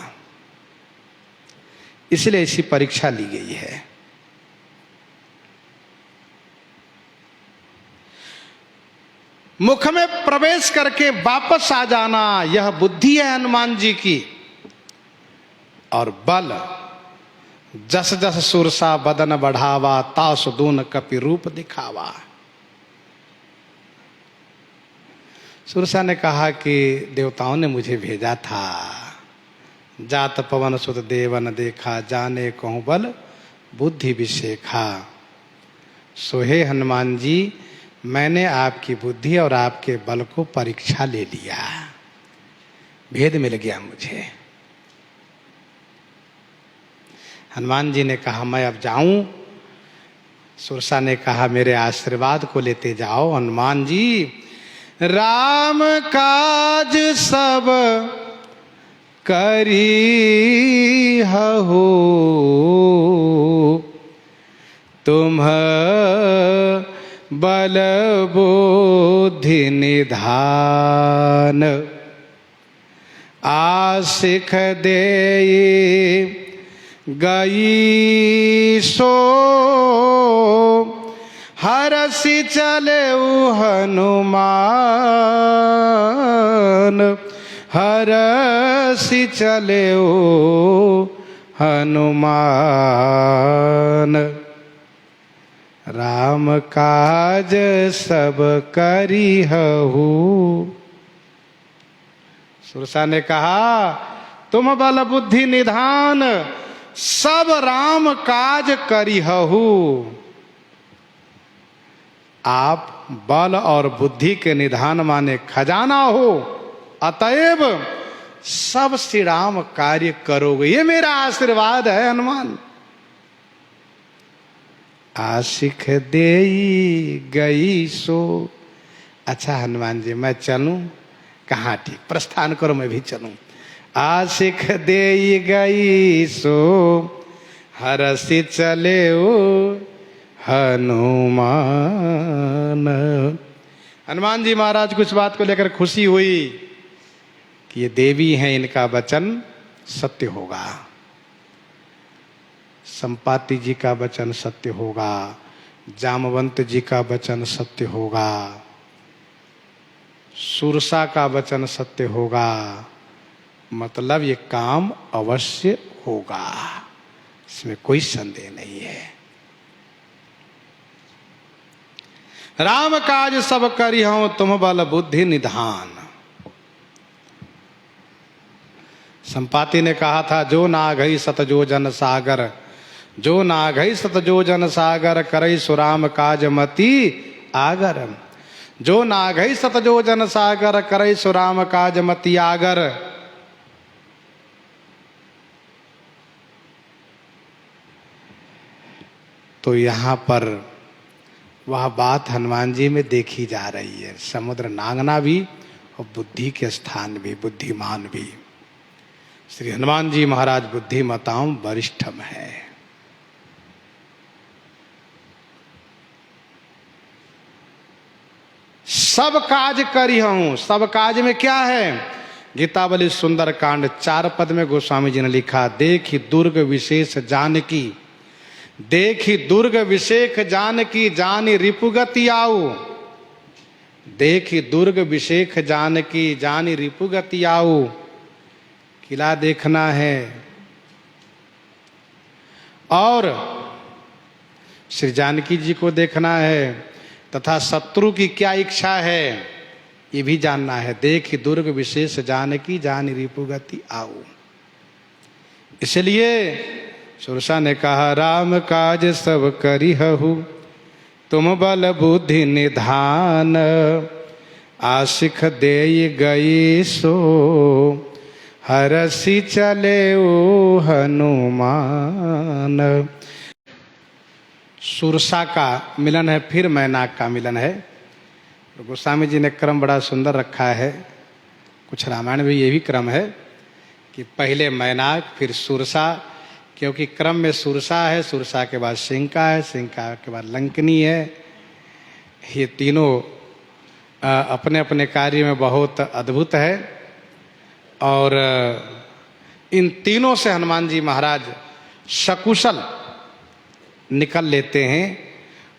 इसलिए ऐसी परीक्षा ली गई है। मुख में प्रवेश करके वापस आ जाना, यह बुद्धि है हनुमान जी की। और बल, जस जस सुरसा बदन बढ़ावा, तास दून कपि रूप दिखावा। सुरसा ने कहा कि देवताओं ने मुझे भेजा था, जात पवन सुत देवन देखा, जाने कहूं बल बुद्धि विशेखा। सोहे हनुमान जी, मैंने आपकी बुद्धि और आपके बल को परीक्षा ले लिया, भेद मिल गया मुझे। हनुमान जी ने कहा मैं अब जाऊं। सुरसा ने कहा मेरे आशीर्वाद को लेते जाओ। हनुमान जी, राम काज सब करी हहु, तुम बल बुद्धि निधान, आशिख देई गई सो, हरसि चले हनुमान, हरसि चले हनुमान। राम काज सब करी हहु। सुरसा ने कहा तुम बल बुद्धि निधान, सब राम काज करी हहु। आप बल और बुद्धि के निधान माने खजाना हो, अतएव सब श्री राम कार्य करोगे, ये मेरा आशीर्वाद है हनुमान। आशिख देई गई सो। अच्छा हनुमान जी मैं चलूं? कहाँ ठीक, प्रस्थान करो मैं भी चलूं। आशिख देई गई सो, हरसि चले हनुमान। हनुमान जी महाराज कुछ बात को लेकर खुशी हुई कि ये देवी हैं, इनका वचन सत्य होगा। संपाति जी का वचन सत्य होगा, जामवंत जी का वचन सत्य होगा, सुरसा का वचन सत्य होगा, मतलब ये काम अवश्य होगा, इसमें कोई संदेह नहीं है। राम काज सब करी हूं, तुम बल बुद्धि निधान। संपाति ने कहा था जो नाघई सतजो जन सागर, जो नाघई सतजो जन सागर, करई सुराम काज मति आगर। जो नाघई सतजो जन सागर, करई सुराम काज मति आगर। तो यहाँ पर वह बात हनुमान जी में देखी जा रही है, समुद्र नांगना भी और बुद्धि के स्थान भी, बुद्धिमान भी। श्री हनुमान जी महाराज बुद्धिमताओं वरिष्ठम है। सब काज करी हूं। सब काज में क्या है? गीतावली सुंदर कांड 4 पद में गोस्वामी जी ने लिखा, देखी दुर्ग विशेष जानकी, देखी दुर्ग विशेष जानकी, जानी रिपुगति आऊ। देखी दुर्ग विशेष जानकी, जानी रिपुगति आऊ। किला देखना है और श्री जानकी जी को देखना है, तथा शत्रु की क्या इच्छा है ये भी जानना है। देखी दुर्ग विशेष जानकी, जानी रिपुगति आऊ। इसलिए सुरसा ने कहा राम काज सब करी हहु, तुम बल बुद्धि निधान, आशिख देई गई सो, हरसि चले हनुमान। सुरसा का मिलन है, फिर मैनाक का मिलन है। तो गोस्वामी जी ने क्रम बड़ा सुंदर रखा है, कुछ रामायण में ये भी क्रम है कि पहले मैनाक फिर सुरसा, क्योंकि क्रम में सुरसा है, सुरसा के बाद सिंका है, सिंका के बाद लंकनी है। ये तीनों अपने अपने कार्य में बहुत अद्भुत है और इन तीनों से हनुमान जी महाराज सकुशल निकल लेते हैं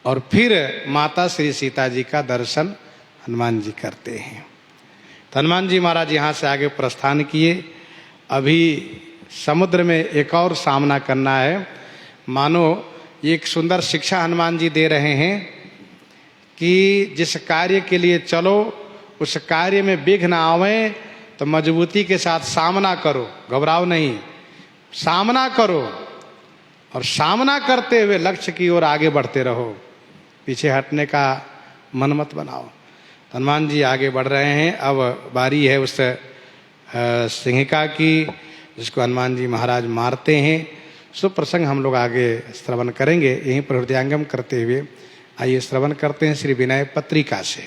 और फिर माता श्री सीता जी का दर्शन हनुमान जी करते हैं। तो हनुमान जी महाराज यहाँ से आगे प्रस्थान किए। अभी समुद्र में एक और सामना करना है। मानो एक सुंदर शिक्षा हनुमान जी दे रहे हैं कि जिस कार्य के लिए चलो उस कार्य में विघ्न आवे तो मजबूती के साथ सामना करो, घबराओ नहीं, सामना करो और सामना करते हुए लक्ष्य की ओर आगे बढ़ते रहो, पीछे हटने का मन मत बनाओ। हनुमान जी आगे बढ़ रहे हैं। अब बारी है उस सिंहिका की जिसको हनुमान जी महाराज मारते हैं। सो प्रसंग हम लोग आगे श्रवण करेंगे। यहीं पर हृदयांगम करते हुए आइए श्रवण करते हैं श्री विनय पत्रिका से।